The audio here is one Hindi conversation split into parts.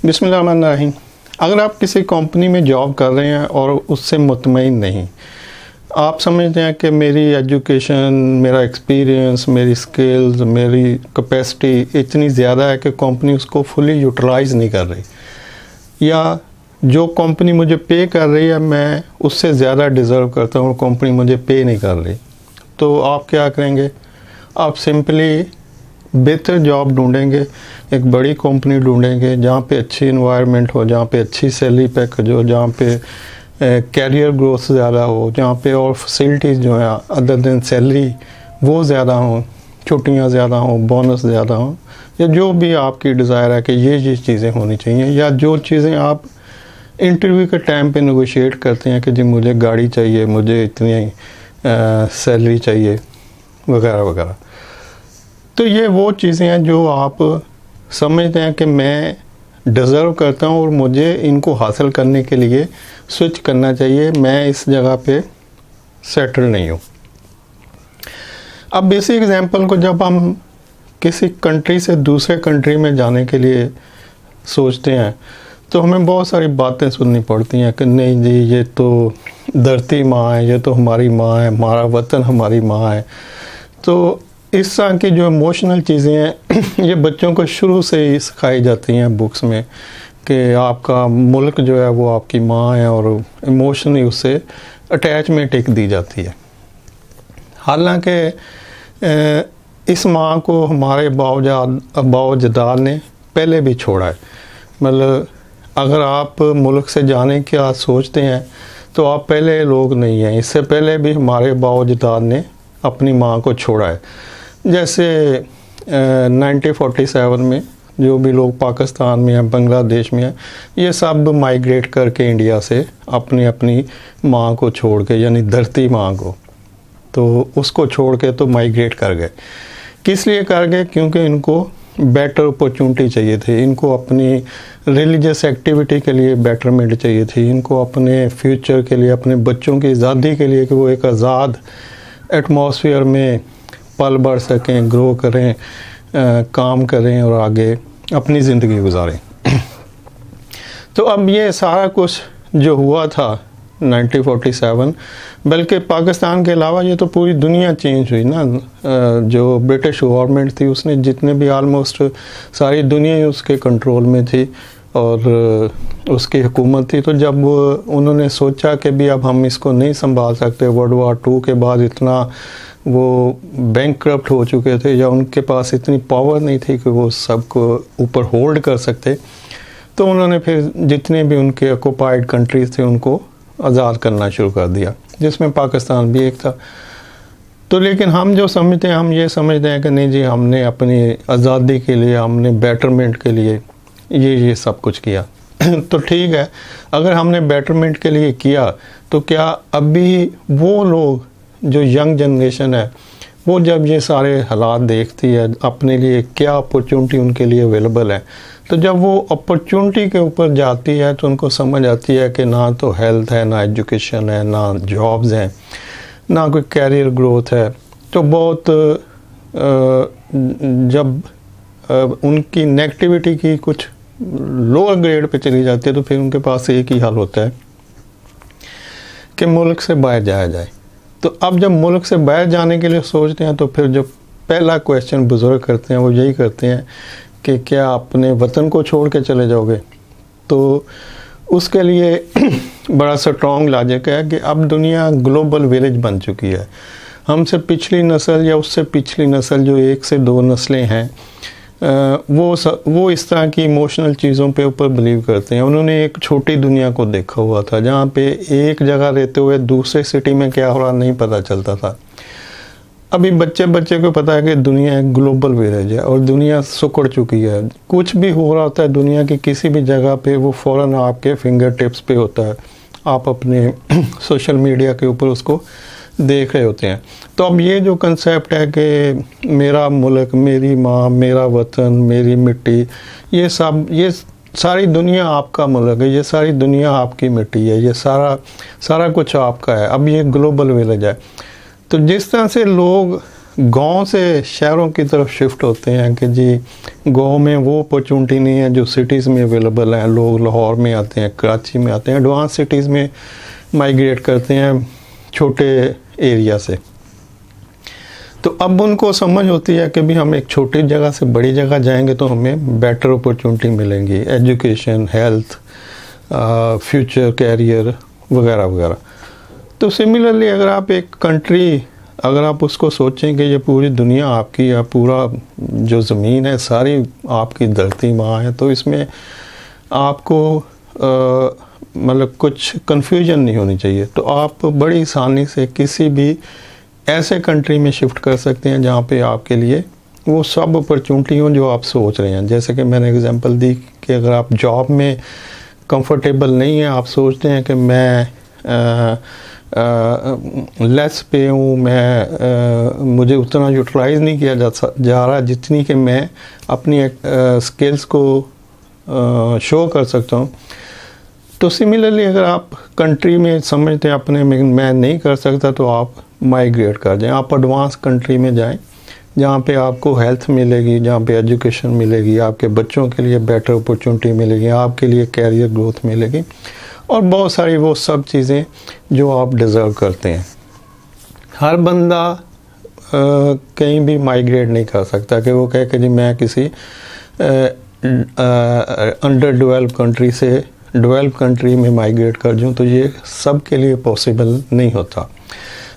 बिस्मिल्लाहिर्रहमानिर्रहीम। अगर आप किसी कंपनी में जॉब कर रहे हैं और उससे मुतमईन नहीं, आप समझते हैं कि मेरी एजुकेशन, मेरा एक्सपीरियंस, मेरी स्किल्स, मेरी कैपेसिटी इतनी ज़्यादा है कि कंपनी उसको फुली यूटिलाइज़ नहीं कर रही, या जो कंपनी मुझे पे कर रही है मैं उससे ज़्यादा डिज़र्व करता हूँ और कंपनी मुझे पे नहीं कर रही, तो आप क्या करेंगे? आप सिंपली बेहतर जॉब ढूंढेंगे, एक बड़ी कंपनी ढूंढेंगे जहाँ पे अच्छी इन्वायरमेंट हो, जहाँ पे अच्छी सैलरी पैकेज हो, जहाँ पे कैरियर ग्रोथ ज़्यादा हो, जहाँ पे और फैसिलिटीज़ जो है अदर देन सैलरी वो ज़्यादा हो, छुट्टियाँ ज़्यादा हो, बोनस ज़्यादा हो, या जो भी आपकी डिज़ायर है कि ये चीज़ें होनी चाहिए, या जो चीज़ें आप इंटरव्यू के टाइम पे नेगोशिएट करते हैं कि जी मुझे गाड़ी चाहिए, मुझे इतनी सैलरी चाहिए वगैरह वगैरह। तो ये वो चीज़ें हैं जो आप समझते हैं कि मैं डिज़र्व करता हूँ और मुझे इनको हासिल करने के लिए स्विच करना चाहिए, मैं इस जगह पे सेटल नहीं हूँ। अब बेसिक एग्जांपल को जब हम किसी कंट्री से दूसरे कंट्री में जाने के लिए सोचते हैं तो हमें बहुत सारी बातें सुननी पड़ती हैं कि नहीं जी ये तो धरती माँ है, ये तो हमारी माँ है, हमारा वतन हमारी माँ है। तो इस तरह की जो इमोशनल चीज़ें हैं ये बच्चों को शुरू से ही सिखाई जाती हैं बुक्स में कि आपका मुल्क जो है वो आपकी माँ है, और इमोशनली उससे अटैचमेंट एक दी जाती है। हालांकि इस माँ को हमारे बाओजदाद ने पहले भी छोड़ा है। मतलब अगर आप मुल्क से जाने की आज सोचते हैं तो आप पहले लोग नहीं हैं, इससे पहले भी हमारे बाओजदाद ने अपनी माँ को छोड़ा है। जैसे 1947 में जो भी लोग पाकिस्तान में हैं, बांग्लादेश में हैं, ये सब माइग्रेट करके इंडिया से अपनी अपनी माँ को छोड़ के, यानी धरती माँ को, तो उसको छोड़ के तो माइग्रेट कर गए। किस लिए कर गए? क्योंकि इनको बेटर अपॉर्चुनिटी चाहिए थी, इनको अपनी रिलीजियस एक्टिविटी के लिए बेटरमेंट चाहिए थी, इनको अपने फ्यूचर के लिए, अपने बच्चों की आज़ादी के लिए कि वो एक आज़ाद एटमॉस्फेयर में पल बढ़ सकें, ग्रो करें, काम करें और आगे अपनी ज़िंदगी गुजारें। तो अब ये सारा कुछ जो हुआ था 1947, बल्कि पाकिस्तान के अलावा ये तो पूरी दुनिया चेंज हुई ना। जो ब्रिटिश गवर्नमेंट थी उसने जितने भी ऑलमोस्ट सारी दुनिया ही उसके कंट्रोल में थी और उसकी हुकूमत थी। तो जब उन्होंने सोचा कि भी अब हम इसको नहीं संभाल सकते, वर्ल्ड वार 2 के बाद इतना वो बैंकक्रप्ट हो चुके थे या उनके पास इतनी पावर नहीं थी कि वो सबको ऊपर होल्ड कर सकते, तो उन्होंने फिर जितने भी उनके ऑक्युपाइड कंट्रीज़ थे उनको आज़ाद करना शुरू कर दिया, जिसमें पाकिस्तान भी एक था। तो लेकिन हम जो समझते हैं, हम ये समझते हैं कि नहीं जी हमने अपनी आज़ादी के लिए, हमने बेटरमेंट के लिए ये सब कुछ किया। तो ठीक है, अगर हमने बेटरमेंट के लिए किया तो क्या अभी वो लोग जो यंग जनरेशन है वो जब ये सारे हालात देखती है, अपने लिए क्या अपॉर्चुनिटी उनके लिए अवेलेबल है, तो जब वो अपॉर्चुनिटी के ऊपर जाती है तो उनको समझ आती है कि ना तो हेल्थ है, ना एजुकेशन है, ना जॉब्स हैं, ना कोई कैरियर ग्रोथ है। तो बहुत जब उनकी नेगेटिविटी की कुछ लोअर ग्रेड पे चली जाती है तो फिर उनके पास एक ही हल होता है कि मुल्क से बाहर जाया जाए। तो अब जब मुल्क से बाहर जाने के लिए सोचते हैं तो फिर जो पहला क्वेश्चन बुजुर्ग करते हैं वो यही करते हैं कि क्या अपने वतन को छोड़ के चले जाओगे? तो उसके लिए बड़ा स्ट्रॉन्ग लॉजिक है कि अब दुनिया ग्लोबल विलेज बन चुकी है। हमसे पिछली नस्ल या उससे पिछली नस्ल जो 1 से 2 नस्लें हैं वो इस तरह की इमोशनल चीज़ों पे ऊपर बिलीव करते हैं। उन्होंने एक छोटी दुनिया को देखा हुआ था जहाँ पे एक जगह रहते हुए दूसरे सिटी में क्या हो रहा नहीं पता चलता था। अभी बच्चे को पता है कि दुनिया एक ग्लोबल विलेज है और दुनिया सिकुड़ चुकी है। कुछ भी हो रहा होता है दुनिया की किसी भी जगह पे वो फ़ौरन आपके फिंगर टिप्स पे होता है, आप अपने सोशल मीडिया के ऊपर उसको देख रहे होते हैं। तो अब ये जो कंसेप्ट है कि मेरा मुल्क, मेरी माँ, मेरा वतन, मेरी मिट्टी, ये सारी दुनिया आपका मुल्क है, ये सारी दुनिया आपकी मिट्टी है, ये सारा कुछ आपका है। अब ये ग्लोबल विलेज है। तो जिस तरह से लोग गांव से शहरों की तरफ शिफ्ट होते हैं कि जी गांव में वो अपॉर्चुनिटी नहीं है जो सिटीज़ में अवेलेबल है। लोग लाहौर में आते हैं, कराची में आते हैं, एडवांस सिटीज़ में माइग्रेट करते हैं छोटे एरिया से। तो अब उनको समझ होती है कि भी हम एक छोटी जगह से बड़ी जगह जाएंगे तो हमें बेटर अपॉर्चुनिटी मिलेंगी, एजुकेशन, हेल्थ, फ्यूचर कैरियर वगैरह वगैरह। तो सिमिलरली अगर आप एक कंट्री, अगर आप उसको सोचें कि ये पूरी दुनिया आपकी या पूरा जो ज़मीन है सारी आपकी धरती माँ है, तो इसमें आपको मतलब कुछ कन्फ्यूजन नहीं होनी चाहिए। तो आप बड़ी आसानी से किसी भी ऐसे कंट्री में शिफ्ट कर सकते हैं जहाँ पे आपके लिए वो सब अपॉर्चुनिटी हो जो आप सोच रहे हैं। जैसे कि मैंने एग्जांपल दी कि अगर आप जॉब में कंफर्टेबल नहीं है, आप सोचते हैं कि मैं लेस पे हूँ, मुझे उतना यूटिलाइज़ नहीं किया जा रहा जितनी कि मैं अपनी स्किल्स को शो कर सकता हूँ। तो सिमिलरली अगर आप कंट्री में समझते हैं अपने में मैं नहीं कर सकता, तो आप माइग्रेट कर जाएं, आप एडवांस कंट्री में जाएं जहाँ पे आपको हेल्थ मिलेगी, जहाँ पे एजुकेशन मिलेगी, आपके बच्चों के लिए बेटर अपॉर्चुनिटी मिलेगी, आपके लिए कैरियर ग्रोथ मिलेगी और बहुत सारी वो सब चीज़ें जो आप डिज़र्व करते हैं। हर बंदा कहीं भी माइग्रेट नहीं कर सकता कि वो कहे कि जी मैं किसी अंडर डेवलप कंट्री से डेवलप कंट्री में माइग्रेट कर जाऊँ, तो ये सब के लिए पॉसिबल नहीं होता।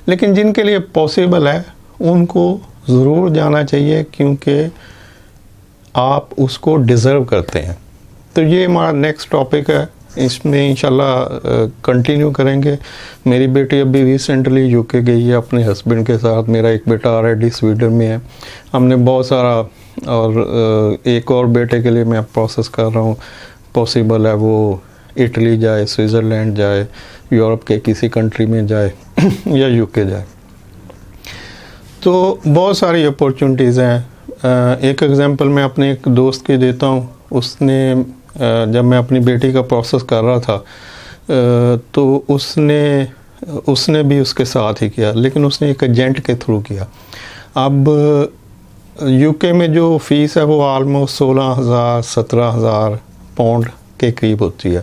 लेकिन जिनके लिए पॉसिबल है उनको ज़रूर जाना चाहिए, क्योंकि आप उसको डिज़र्व करते हैं। तो ये हमारा नेक्स्ट टॉपिक है, इसमें इंशाल्लाह कंटिन्यू करेंगे। मेरी बेटी अभी रिसेंटली यूके गई है अपने हस्बैंड के साथ, मेरा एक बेटा ऑलरेडी स्वीडन में है। हमने बहुत सारा, और एक और बेटे के लिए मैं प्रोसेस कर रहा हूँ, पॉसिबल है वो इटली जाए, स्विट्ज़रलैंड जाए, यूरोप के किसी कंट्री में जाए या यूके जाए। तो बहुत सारी अपॉर्चुनिटीज़ हैं। एक एग्जांपल मैं अपने एक दोस्त की देता हूँ। उसने जब मैं अपनी बेटी का प्रोसेस कर रहा था तो उसने भी उसके साथ ही किया, लेकिन उसने एक एजेंट के थ्रू किया। अब यूके में जो फ़ीस है वो आलमोस्ट 16,000-17,000 पाउंड के करीब होती है।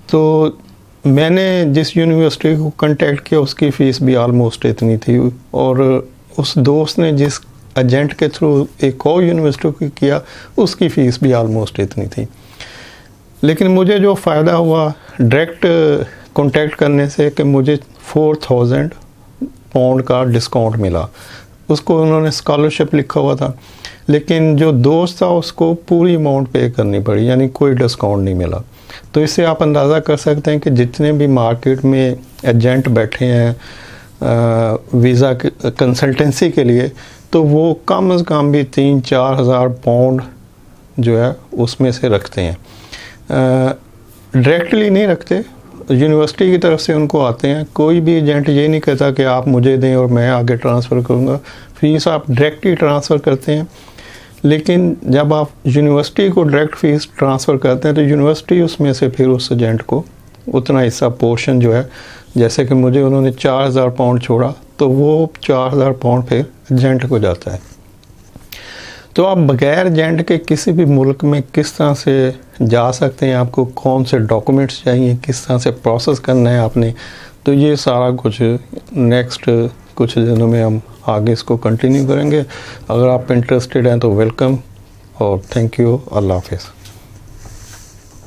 तो मैंने जिस यूनिवर्सिटी को कांटेक्ट किया उसकी फ़ीस भी आलमोस्ट इतनी थी, और उस दोस्त ने जिस एजेंट के थ्रू एक और यूनिवर्सिटी को किया उसकी फ़ीस भी आलमोस्ट इतनी थी। लेकिन मुझे जो फ़ायदा हुआ डायरेक्ट कांटेक्ट करने से कि मुझे 4,000 पाउंड का डिस्काउंट मिला। उसको उन्होंने स्कॉलरशिप लिखा हुआ था, लेकिन जो दोस्त था उसको पूरी अमाउंट पे करनी पड़ी, यानी कोई डिस्काउंट नहीं मिला। तो इससे आप अंदाज़ा कर सकते हैं कि जितने भी मार्केट में एजेंट बैठे हैं वीज़ा कंसल्टेंसी के लिए, तो वो कम से कम भी 3-4 हज़ार पाउंड जो है उसमें से रखते हैं। डायरेक्टली नहीं रखते, यूनिवर्सिटी की तरफ से उनको आते हैं। कोई भी एजेंट ये नहीं कहता कि आप मुझे दें और मैं आगे ट्रांसफ़र करूँगा। फ़ीस आप डायरेक्टली ट्रांसफ़र करते हैं, लेकिन जब आप यूनिवर्सिटी को डायरेक्ट फ़ीस ट्रांसफ़र करते हैं तो यूनिवर्सिटी उसमें से फिर उस एजेंट को उतना हिस्सा पोर्शन जो है, जैसे कि मुझे उन्होंने 4,000 पाउंड छोड़ा तो वो 4,000 पाउंड फिर एजेंट को जाता है। तो आप बगैर एजेंट के किसी भी मुल्क में किस तरह से जा सकते हैं, आपको कौन से डॉक्यूमेंट्स चाहिए, किस तरह से प्रोसेस करना है आपने, तो ये सारा कुछ नेक्स्ट कुछ दिनों में हम आगे इसको कंटिन्यू करेंगे। अगर आप इंटरेस्टेड हैं तो वेलकम और थैंक यू। अल्लाह हाफ़िज़।